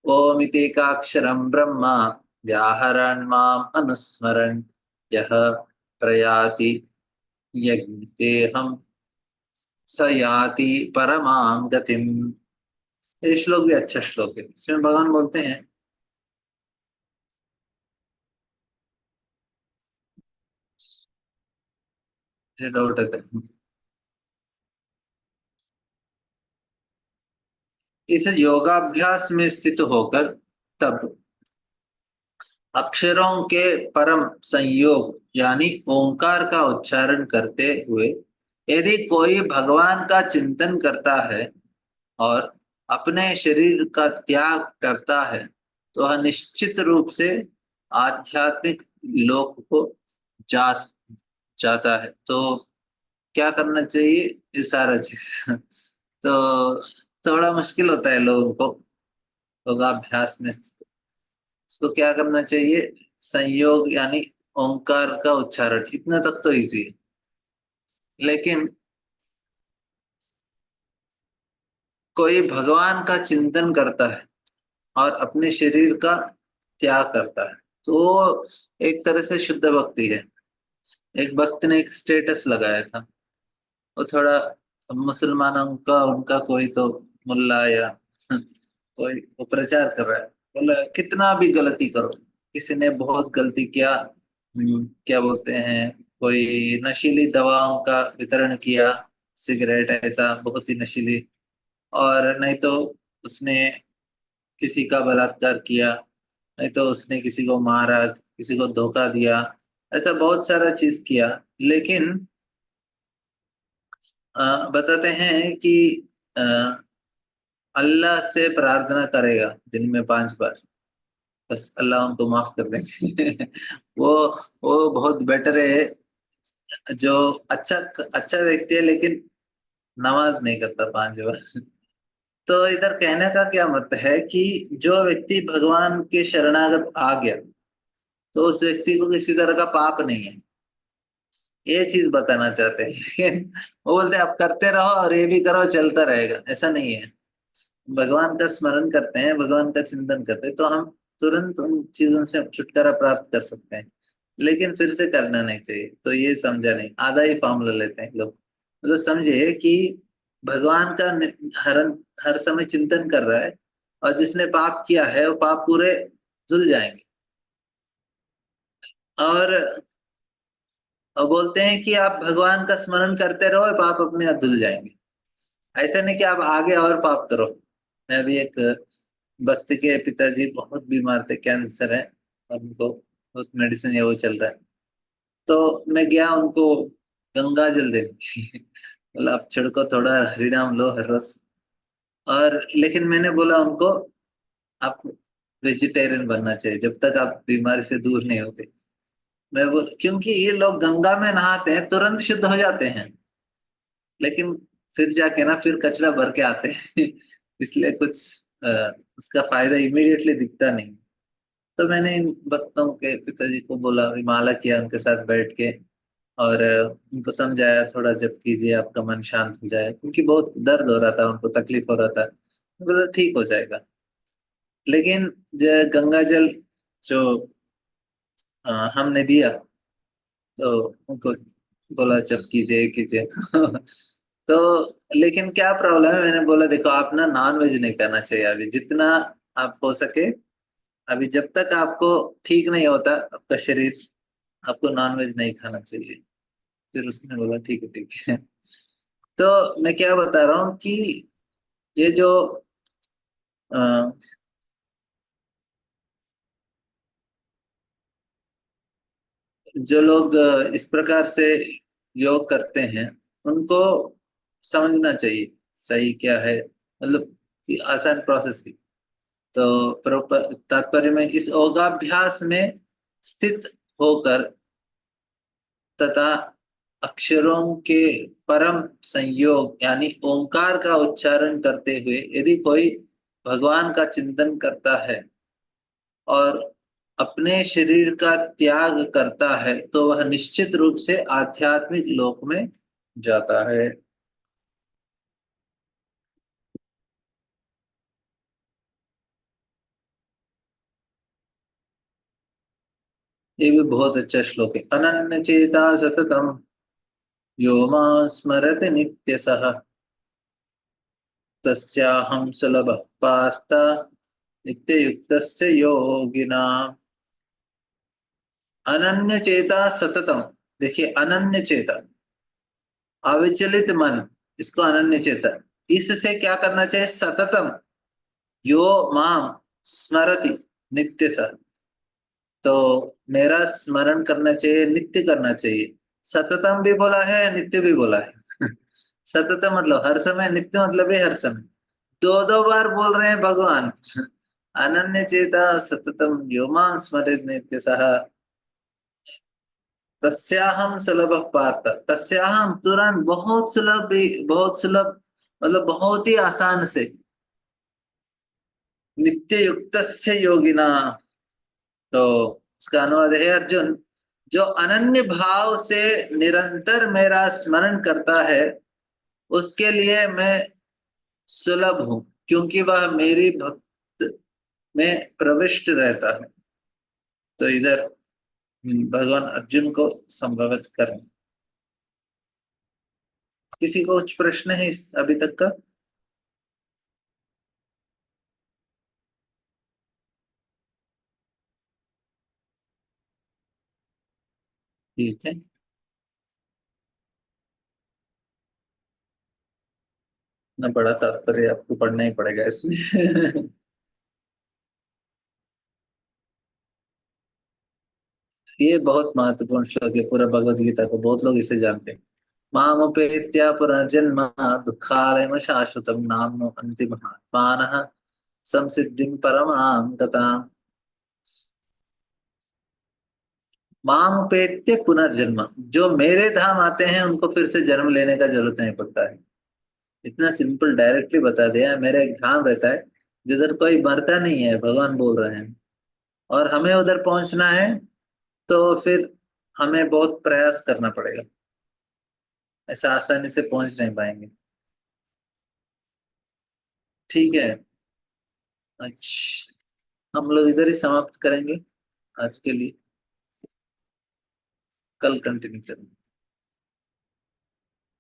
ओम इत्येकाक्षरं ब्रह्मा व्याहरन् माम् अनुस्मरन् यः प्रयाति यज्ञेहं स याति परमां गतिम्। ये श्लोक भी अच्छा श्लोक है। इसमें भगवान बोलते हैं, मुझे डाउट है इस योगाभ्यास में स्थित होकर तब अक्षरों के परम संयोग यानी ओंकार का उच्चारण करते हुए यदि कोई भगवान का चिंतन करता है और अपने शरीर का त्याग करता है, तो वह निश्चित रूप से आध्यात्मिक लोक को जा जाता है। तो क्या करना चाहिए, ये सारा चीज। तो थोड़ा मुश्किल होता है लोगों को योगाभ्यास में। इसको क्या करना चाहिए, संयोग यानी ओंकार का उच्चारण, इतना तक तो इजी है। लेकिन कोई भगवान का चिंतन करता है और अपने शरीर का त्याग करता है, तो एक तरह से शुद्ध भक्ति है। एक भक्त ने एक स्टेटस लगाया था, वो थोड़ा मुसलमानों का उनका कोई तो मुल्ला या कोई वो प्रचार कर रहा है, बोला कितना भी गलती करो, किसी ने बहुत गलती किया, क्या बोलते हैं, कोई नशीली दवाओं का वितरण किया, सिगरेट ऐसा बहुत ही नशीली, और नहीं तो उसने किसी का बलात्कार किया, नहीं तो उसने किसी को मारा, किसी को धोखा दिया, ऐसा बहुत सारा चीज किया। लेकिन बताते हैं कि अ, अल्लाह से प्रार्थना करेगा दिन में 5 बार, बस अल्लाह उनको माफ कर देंगे। वो वो बहुत बेटर है, जो अच्छा अच्छा व्यक्ति है लेकिन नमाज नहीं करता 5 बार। तो इधर कहने का क्या मतलब है कि जो व्यक्ति भगवान के शरणागत आ गया, तो उस व्यक्ति को किसी तरह का पाप नहीं है, ये चीज बताना चाहते हैं। लेकिन वो बोलते हैं आप करते रहो और ये भी करो, चलता रहेगा, ऐसा नहीं है। भगवान का स्मरण करते हैं, भगवान का चिंतन करते हैं, तो हम तुरंत उन चीजों से छुटकारा प्राप्त कर सकते हैं। लेकिन फिर से करना नहीं चाहिए, तो ये समझा नहीं, आधा ही फॉर्मूला लेते हैं लोग। मतलब समझे कि भगवान का हर हर समय चिंतन कर रहा है, और जिसने पाप किया है वो पाप पूरे धुल जाएंगे। और बोलते हैं कि आप भगवान का स्मरण करते रहो, पाप अपने आप धुल जाएंगे। ऐसा नहीं कि आप आगे और पाप करो। मैं अभी एक भक्त के पिताजी बहुत बीमार थे, कैंसर है, और उनको बहुत मेडिसिन ये वो चल रहा है। तो मैं गया उनको गंगा जल देने। बोला आप छिड़को थोड़ा, हरिनाम लो हर रोज। और लेकिन मैंने बोला उनको आप वेजिटेरियन बनना चाहिए जब तक आप बीमारी से दूर नहीं होते। मैं बोल क्योंकि ये लोग गंगा में नहाते हैं तुरंत शुद्ध हो जाते हैं, लेकिन फिर जाके ना फिर कचरा भर के आते हैं। इसलिए कुछ उसका फायदा इमीडिएटली दिखता नहीं। तो मैंने इन भक्तों के पिताजी को बोला, माला किया उनके साथ बैठ के, और उनको समझाया थोड़ा जप कीजिए आपका मन शांत हो जाए, क्योंकि बहुत दर्द हो रहा था, उनको तकलीफ हो रहा था। बोला ठीक हो जाएगा। लेकिन गंगा जल जो हमने दिया, तो उनको बोला जप कीजिए कीजिए। तो लेकिन क्या प्रॉब्लम है, मैंने बोला देखो आप ना नॉन वेज नहीं करना चाहिए अभी, जितना आप हो सके। अभी जब तक आपको ठीक नहीं होता आपका शरीर, आपको नॉनवेज नहीं खाना चाहिए। फिर उसने बोला ठीक है ठीक है। तो मैं क्या बता रहा हूँ कि ये जो अ, जो लोग इस प्रकार से योग करते हैं उनको समझना चाहिए सही क्या है, मतलब ये आसान प्रोसेस भी। तो तात्पर्य में इस योगाभ्यास में स्थित होकर तथा अक्षरों के परम संयोग यानी ओंकार का उच्चारण करते हुए यदि कोई भगवान का चिंतन करता है और अपने शरीर का त्याग करता है तो वह निश्चित रूप से आध्यात्मिक लोक में जाता है। ये भी बहुत अच्छा श्लोक है। अनन्य चेता सततम यो मां स्मरति नित्यसः तस्याहं सुलभः पार्थ नित्ययुक्तस्य योगिना। अनन्य चेता सततम, देखिए अनन्य चेता, अविचलित मन, इसको अनन्य चेता, इससे क्या करना चाहिए? सततम यो माम स्मरति नित्य स, तो मेरा स्मरण करना चाहिए, नित्य करना चाहिए। सततम भी बोला है, नित्य भी बोला है। सततम मतलब हर समय, नित्य मतलब है हर समय। दो दो बार बोल रहे हैं भगवान। अनन्य चेता सततम यो मां स्मरेत् नित्य सह तस्याहम सुलभ पार्थ, तस्याहम तुरंत, बहुत सुलभ भी, बहुत सुलभ मतलब बहुत ही आसान से, नित्य युक्त योगिना। तो इसका अनुवाद है अर्जुन, जो अनन्य भाव से निरंतर मेरा स्मरण करता है उसके लिए मैं सुलभ हूं, क्योंकि वह मेरी भक्त में प्रविष्ट रहता है। तो इधर भगवान अर्जुन को संभवित करें। किसी को कुछ प्रश्न है इस अभी तक का? ठीक है, ना बड़ा तात्पर्य आपको पढ़ना ही पड़ेगा इसमें। ये बहुत महत्वपूर्ण श्लोक है, पूरा भगवत गीता को बहुत लोग इसे जानते हैं। मामुपेत्य पुनर्जन्म दुःखालयम शाश्वतम नाम्नो अन्तिमः संसिद्धिं परमां गताम्। मामुपेत्य पुनर्जन्म, जो मेरे धाम आते हैं उनको फिर से जन्म लेने का जरूरत नहीं पड़ता है। इतना सिंपल डायरेक्टली बता दिया है। मेरा एक धाम रहता है जिधर कोई मरता नहीं है, भगवान बोल रहे हैं, और हमें उधर पहुंचना है तो फिर हमें बहुत प्रयास करना पड़ेगा, ऐसा आसानी से पहुंच नहीं पाएंगे। ठीक है, अच्छा हम लोग इधर ही समाप्त करेंगे आज के लिए, कल कंटिन्यू करेंगे।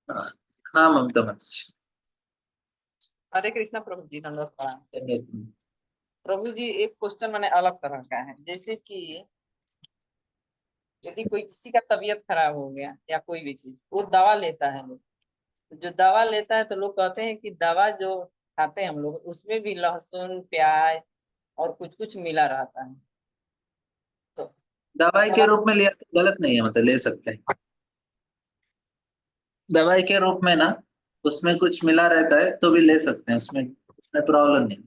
हाँ, हाँ ममता मत। हरे कृष्णा प्रभु जी, दंडवत प्रणाम। प्रभु जी, एक क्वेश्चन मैंने अलग तरह का है, जैसे कि यदि कोई किसी का तबीयत खराब हो गया या कोई भी चीज, वो दवा लेता है लोग, तो जो दवा लेता है तो लोग कहते हैं कि दवा जो खाते हैं हम लोग उसमें भी लहसुन प्याज और कुछ कुछ मिला रहता है, तो दवाई के दवा। रूप में लिया तो गलत नहीं है, मतलब ले सकते हैं। दवाई के रूप में ना, उसमें कुछ मिला रहता है तो भी ले सकते हैं, उसमें उसमें प्रॉब्लम नहीं।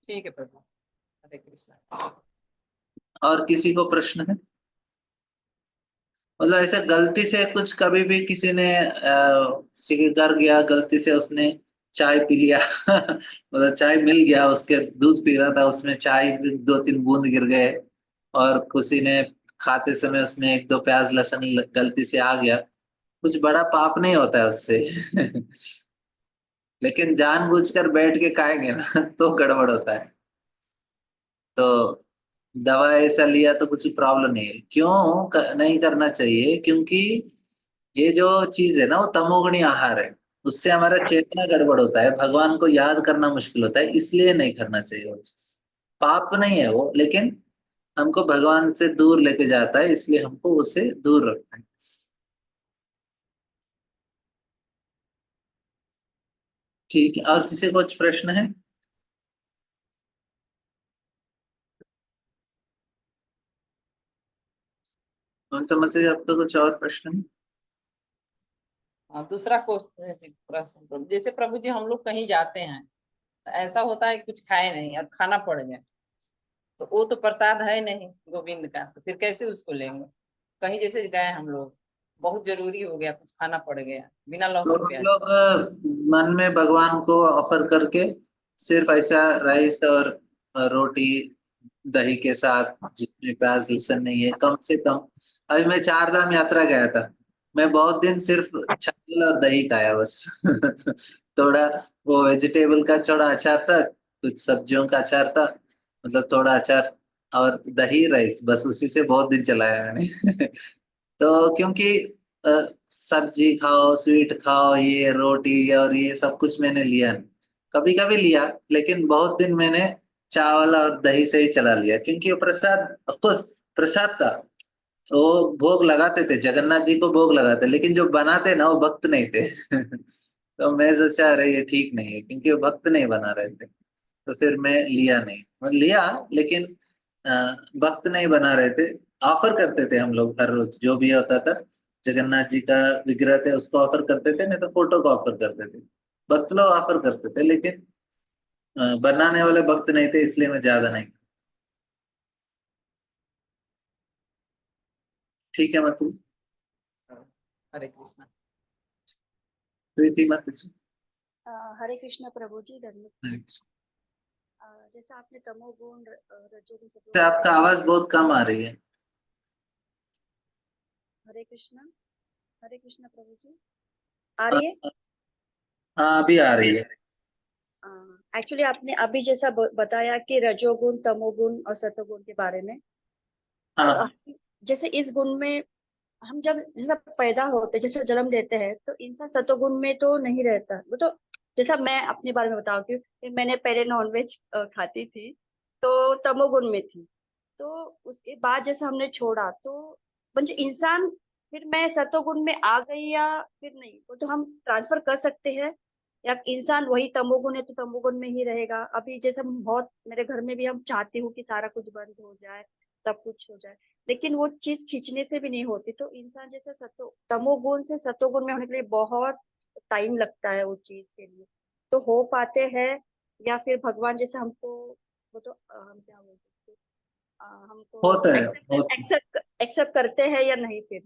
ठीक है प्रभु, हरे कृष्णा। और किसी को प्रश्न है? मतलब ऐसे गलती से कुछ कभी भी किसी ने किसी के घर गया, गलती से उसने चाय पी लिया, मतलब चाय मिल गया, उसके दूध पी रहा था उसमें चाय दो तीन बूंद गिर गए, और किसी ने खाते समय उसमें एक दो प्याज लहसुन गलती से आ गया, कुछ बड़ा पाप नहीं होता है उससे। लेकिन जानबूझकर बैठ के खाएंगे ना तो गड़बड़ होता है। तो दवा ऐसा लिया तो कुछ प्रॉब्लम नहीं है। क्यों नहीं करना चाहिए? क्योंकि ये जो चीज है ना वो तमोगुणी आहार है, उससे हमारा चेतना गड़बड़ होता है, भगवान को याद करना मुश्किल होता है, इसलिए नहीं करना चाहिए वो चीज। पाप नहीं है वो, लेकिन हमको भगवान से दूर लेके जाता है, इसलिए हमको उसे दूर रखते हैं। ठीक है, और किसी को कुछ प्रश्न है? तो मतलब आपका कुछ और प्रश्न है? दूसरा क्वेश्चन प्रश्न प्रभु, जैसे प्रभु जी हम लोग कहीं जाते हैं तो ऐसा होता है कि कुछ खाए नहीं और खाना पड़ जाए, तो वो तो प्रसाद है नहीं गोविंद का, तो फिर कैसे उसको लेंगे? कहीं जैसे गए हम लोग, बहुत जरूरी हो गया, कुछ खाना पड़ गया बिना तो लहसुन हम प्याज लोग मन में भगवान को ऑफर करके सिर्फ ऐसा राइस और रोटी दही के साथ, जिसमें प्याज लहसुन नहीं है, कम से कम। अभी मैं 4 धाम यात्रा गया था, मैं बहुत दिन सिर्फ चावल और दही खाया बस। थोड़ा वो वेजिटेबल का थोड़ा अचार था, कुछ सब्जियों का अचार था, मतलब थोड़ा अचार और दही राइस, बस उसी से बहुत दिन चलाया मैंने। तो क्योंकि अ, सब्जी खाओ, स्वीट खाओ, ये रोटी और ये सब कुछ मैंने लिया नहीं। कभी कभी लिया, लेकिन बहुत दिन मैंने चावल और दही से ही चला लिया, क्योंकि वो प्रसाद, ऑफकोर्स प्रसाद था। वो भोग लगाते थे, जगन्नाथ जी को भोग लगाते, लेकिन जो बनाते ना वो भक्त नहीं थे। तो मैं सोचा अरे ये ठीक नहीं है, क्योंकि वो भक्त नहीं बना रहे थे। तो फिर मैं लिया नहीं, मैं लिया, लेकिन अ, भक्त नहीं बना रहे थे। ऑफर करते थे हम लोग हर रोज, जो भी होता था, जगन्नाथ जी का विग्रह थे उसको ऑफर करते थे, नहीं तो फोटो को ऑफर करते थे। भक्त लोग ऑफर करते थे, लेकिन बनाने वाले भक्त नहीं थे, इसलिए मैं ज्यादा नहीं। ठीक है, मतलब हरे कृष्णा। प्रीति मत। हरे कृष्ण प्रभु जी, धन्यवाद। जैसे आपने तमोगुण रजोगुण तो आपका आवाज बहुत कम आ रही है। हरे कृष्ण प्रभु जी, आ रही है? हाँ, अभी आ रही है। एक्चुअली आपने अभी जैसा बताया कि रजोगुण, तमोगुण और सतोगुण के बारे में। हाँ, जैसे इस गुण में हम जब जैसा पैदा होते, जैसे जन्म लेते हैं, तो इंसान सतोगुण में तो नहीं रहता। वो तो जैसा मैं अपने बारे में बताऊं कि मैंने पहले नॉनवेज खाती थी, तो तमोगुण में थी। तो उसके बाद जैसे हमने छोड़ा, तो म्हणजे इंसान, फिर मैं सतोगुण में आ गई या फिर नहीं, वो तो हम ट्रांसफर कर सकते हैं, या इंसान वही तमोगुण है तो तमोगुण में ही रहेगा। अभी जैसे हम बहुत, मेरे घर में भी हम चाहती हूँ कि सारा कुछ बंद हो जाए, सब कुछ हो जाए, लेकिन वो चीज खींचने से भी नहीं होती। तो इंसान जैसे तमोगुण से सतोगुण में होने के लिए बहुत टाइम लगता है, वो चीज के लिए तो हो पाते हैं, या फिर भगवान जैसे हमको, वो तो हम क्या बोलते हैं, हमको होता है, एक्सेप्ट एक्सेप्ट एक्सेप्ट करते हैं या नहीं, फिर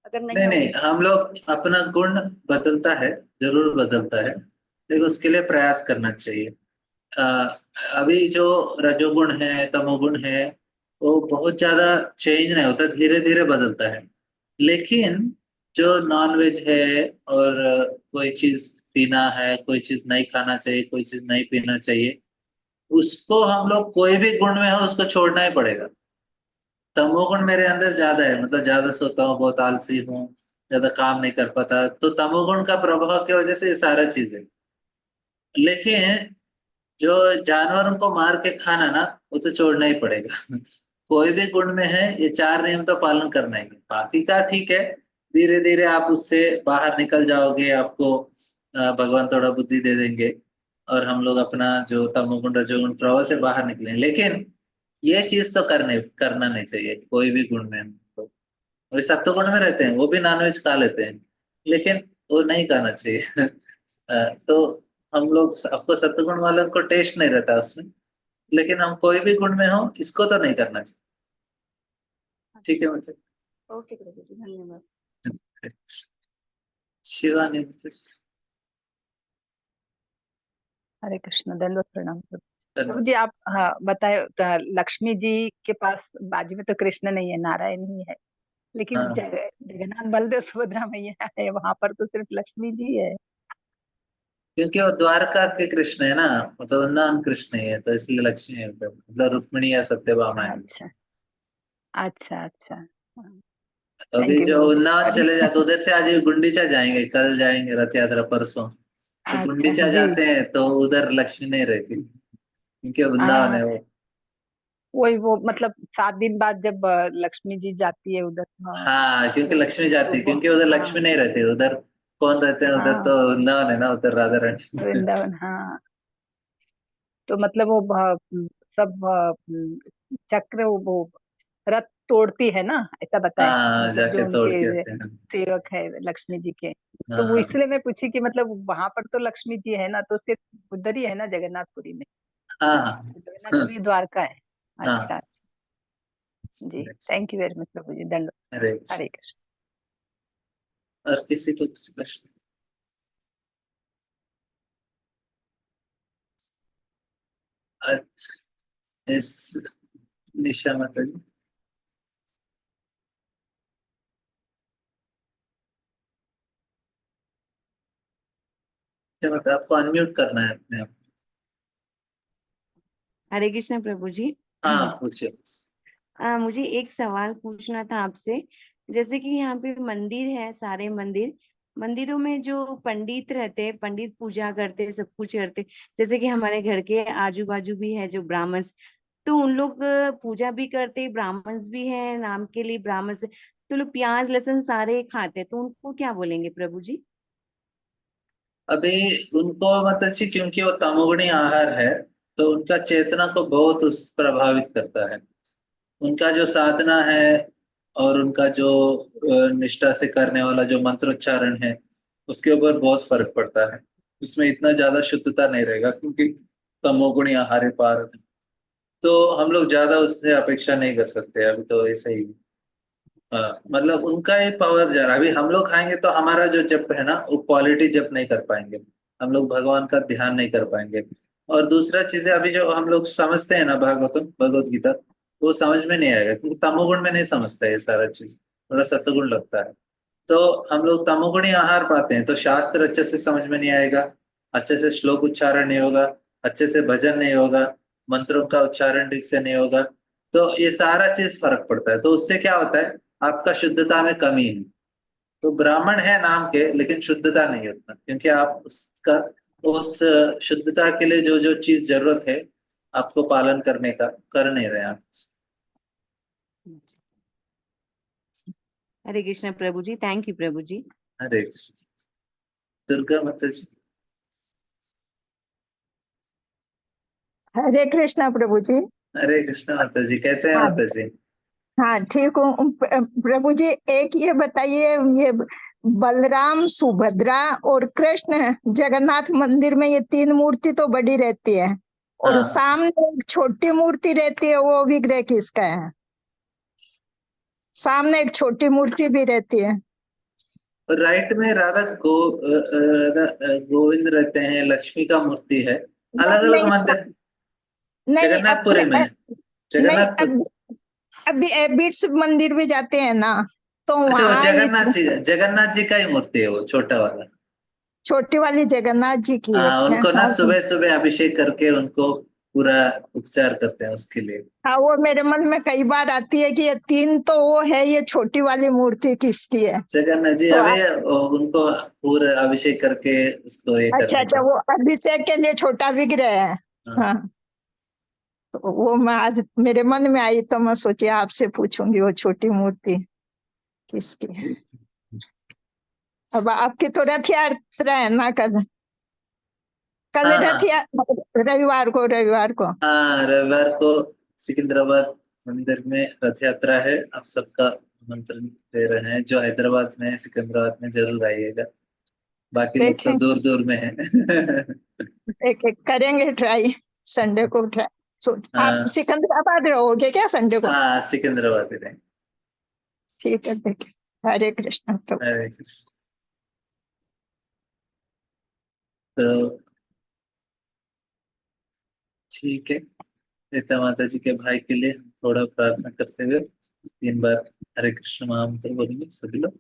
अगर नहीं नहीं होगा। नहीं, हम लोग अपना गुण बदलता है, जरूर बदलता है, लेकिन उसके लिए प्रयास करना चाहिए। अ, अभी जो रजोगुण है, तमोगुण है, वो बहुत ज्यादा चेंज नहीं होता, धीरे धीरे बदलता है। लेकिन जो नॉन वेज है, और कोई चीज पीना है, कोई चीज नहीं खाना चाहिए, कोई चीज नहीं पीना चाहिए, उसको हम लोग कोई भी गुण में हो उसको छोड़ना ही पड़ेगा। तमोगुण मेरे अंदर ज्यादा है, मतलब ज्यादा सोता हूँ, बहुत आलसी हूँ, ज्यादा काम नहीं कर पाता, तो तमोगुण का प्रभाव की वजह से ये सारा चीज है। लेकिन जो जानवरों को मार के खाना ना, वो तो छोड़ना ही पड़ेगा। कोई भी गुण में है, ये 4 नियम तो पालन करना ही है, बाकी का ठीक है। धीरे धीरे आप उससे बाहर निकल जाओगे, आपको भगवान थोड़ा बुद्धि दे देंगे, और हम लोग अपना जो तमोगुण रजोगुण प्रभाव से बाहर निकलें। लेकिन ये चीज तो करना नहीं चाहिए कोई भी गुण में हमको। वही सत्वगुण में रहते हैं, वो भी नॉनवेज खा लेते हैं, लेकिन वो नहीं खाना चाहिए। तो हम लोग, आपको सत्वगुण वालों को टेस्ट नहीं रहता उसमें, लेकिन हम कोई भी गुण में हो, इसको तो नहीं करना चाहिए। ठीक है, मतलब ओके प्रभु जी, धन्यवाद। शिवानी, मतलब हरे कृष्ण, दंडवत प्रणाम प्रभु। प्रभु धन्यवाद। जी आप, हाँ बताए, लक्ष्मी जी के पास बाजू में तो कृष्ण नहीं है, नारायण ही है, लेकिन हाँ, जगन्नाथ बलदेव सुभद्रा मैया है, वहां पर तो सिर्फ लक्ष्मी जी है। क्योंकि वो द्वारका के कृष्ण है ना, मतलब वृंदावन कृष्ण ही है, तो इसलिए लक्ष्मी है, मतलब रुक्मिणी या सत्यभामा है। अच्छा अच्छा अच्छा। तो अभी थैंक यू जो प्रभु जी, वृंदावन सॉरी। चले जाते, उधर से आज गुंडीचा जाएंगे, कल जाएंगे रथ यात्रा, परसों तो अच्छा गुंडीचा जी। जाते हैं, तो उधर लक्ष्मी नहीं रहती, क्योंकि वृंदावन है हाँ वो। वही वो मतलब 7 दिन बाद जब लक्ष्मी जी जाती है उधर। हाँ, हाँ, क्योंकि लक्ष्मी जाती है, वो क्योंकि उधर लक्ष्मी हाँ नहीं रहती, उधर कौन रहते हैं? उधर हाँ तो वृंदावन है ना, उधर राधा रानी। वृंदावन। हाँ, तो मतलब वो सब चक्र वो रथ तोड़ती है ना, ऐसा बताए हाँ, मतलब जो जाके तोड़ के उनके आते हैं। सेवक है लक्ष्मी जी के। तो वो हाँ इसलिए मैं पूछी कि मतलब वहां पर तो लक्ष्मी जी है ना, तो सिर्फ उधर ही है ना जगन्नाथपुरी में? हाँ हाँ जगन्नाथपुरी द्वारका है। हाँ। अच्छा जी, थैंक यू वेरी मच प्रभु जी, दंड। अरे, हरे कृष्ण। और किसी को कुछ प्रश्न? अच्छा, इस निशा माता जी, क्या मतलब आपको अनम्यूट करना है अपने आप? हरे कृष्ण प्रभु जी। हाँ, पूछिए। मुझे एक सवाल पूछना था आपसे। जैसे कि यहाँ पे मंदिर है, सारे मंदिरों में जो पंडित रहते हैं, पंडित पूजा करते हैं, सब कुछ करते हैं। जैसे कि हमारे घर के आजू बाजू भी है जो ब्राह्मण्स, तो उन लोग पूजा भी करते हैं, ब्राह्मण्स भी है, नाम के लिए ब्राह्मण्स, तो लोग प्याज लहसुन सारे खाते हैं, तो उनको क्या बोलेंगे प्रभु जी? अभी उनको मतलब जी, क्योंकि वो तमोगुणी आहार है, तो उनका चेतना को बहुत उस प्रभावित करता है। उनका जो साधना है और उनका जो निष्ठा से करने वाला जो मंत्रोच्चारण है, उसके ऊपर बहुत फर्क पड़ता है। उसमें इतना ज्यादा शुद्धता नहीं रहेगा, क्योंकि तमोगुणी आहार पार है। तो हम लोग ज्यादा उससे अपेक्षा नहीं कर सकते अभी, तो ऐसे ही। हाँ, मतलब उनका ये पावर जा रहा है। अभी हम लोग खाएंगे तो हमारा जो जप है ना, वो क्वालिटी जप नहीं कर पाएंगे। हम लोग भगवान का ध्यान नहीं कर पाएंगे। और दूसरा चीज है, अभी जो हम लोग समझते हैं ना भागवतम भगवत गीता, वो समझ में नहीं आएगा, क्योंकि तमोगुण में नहीं समझता है ये सारा चीज, थोड़ा सत्वगुण लगता है। तो हम लोग तमोगुणी आहार पाते हैं, तो शास्त्र अच्छे से समझ में नहीं आएगा, अच्छे से श्लोक उच्चारण नहीं होगा, अच्छे से भजन नहीं होगा, मंत्रों का उच्चारण ठीक से नहीं होगा। तो ये सारा चीज फर्क पड़ता है। तो उससे क्या होता है, आपका शुद्धता में कमी है। तो ब्राह्मण है नाम के, लेकिन शुद्धता नहीं है उतना, क्योंकि आप उसका उस शुद्धता के लिए जो जो चीज जरूरत है आपको पालन करने का, कर नहीं रहे आप। हरे कृष्ण प्रभु जी, थैंक यू प्रभु जी। हरे कृष्ण। दुर्गा माता जी। हरे कृष्णा प्रभु जी। हरे कृष्ण माता जी, कैसे हैं हाँ माता जी? हाँ, ठीक हूँ। प्रभु जी, एक ये बताइए, ये बलराम, सुभद्रा और कृष्ण जगन्नाथ मंदिर में ये 3 मूर्ति तो बड़ी रहती है, और हाँ, सामने एक छोटी मूर्ति रहती है, वो विग्रह किसका है? सामने एक छोटी मूर्ति भी रहती है। राइट में गोविंद रहते हैं, लक्ष्मी का मूर्ति है। अलग नहीं अलग नहीं, मंदिर। नहीं अपने जगन्नाथपुरी में है। नहीं, जगन्नाथपुर। अभी बिट्स मंदिर भी जाते हैं ना, तो अच्छा, वो वहां जगन्नाथ जी का ही मूर्ति है, वो छोटा वाला। छोटी वाली जगन्नाथ जी की है। हाँ, उनको ना हाँ सुबह सुबह अभिषेक करके उनको पूरा उपचार करते हैं उसके लिए। हाँ, वो मेरे मन में कई बार आती है कि ये 3 तो वो है, ये छोटी वाली मूर्ति किसकी है? जगन्नाथ जी तो अभी उनको पूरा अभिषेक करके उसको ये अच्छा करने अच्छा, का। वो अभिषेक के लिए छोटा विग्रह है। हाँ। हाँ, तो वो मैं आज मेरे मन में आई, तो मैं सोची आपसे पूछूंगी वो छोटी मूर्ति किसकी है। अब आपकी तो रथ यात्रा है ना, कल कल हाँ रथ हाँ यात्रा, रविवार को। हाँ, रविवार को सिकंदराबाद मंदिर में रथ यात्रा है। आप सबका आमंत्रण दे रहे हैं, जो हैदराबाद में है, सिकंदराबाद में जरूर आइएगा। बाकी लोग तो देखें, दूर दूर में है। करेंगे ट्राई, संडे को ट्राई। आप हाँ सिकंदराबाद रहोगे क्या संडे को? हाँ, सिकंदराबाद में। ठीक है, देखें। हरे कृष्ण। तो हरे कृष्ण। तो ठीक है, सीता माता जी के भाई के लिए थोड़ा प्रार्थना करते हुए 3 बार हरे कृष्ण महामंत्र बोलेंगे सभी लोग।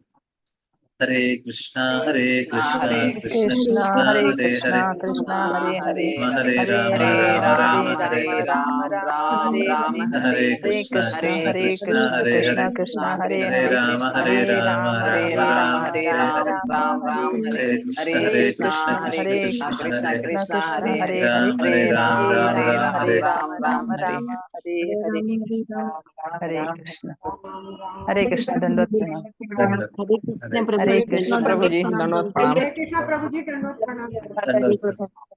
हरे कृष्णा कृष्ण हरे कृष्ण कृष्णा कृष्ण हरे हरे कृष्णा हरे कृष्णा हरे हरे हरे हरे राम हरे राम राम राम हरे हरे राम हरे राम राम हरे हरे हरे कृष्णा कृष्ण कृष्ण हरे हरे कृष्ण हरे हरे हरे हरे राम हरे राम राम हरे राम राम राम हरे हरे राम हरे राम राम हरे हरे हरे कृष्ण कृष्णा कृष्ण हरे कृष्ण कृष्णा हरे कृष्णा कृष्ण हरे हरे हरे हरे राम हरे राम राम राम हरे राम राम हरे राम राम हरे हरे हरे हरे राम कृष्ण हरे कृष्ण दंडवत प्रणाम दंडवत हरे कृष्ण हरे प्रभु हरे जी, कृष्ण प्रभु जी दंडवत दंडवत प्रणाम। प्रणाम हरे कृष्णा प्रभु जी दंडवत प्रणाम। दंडवत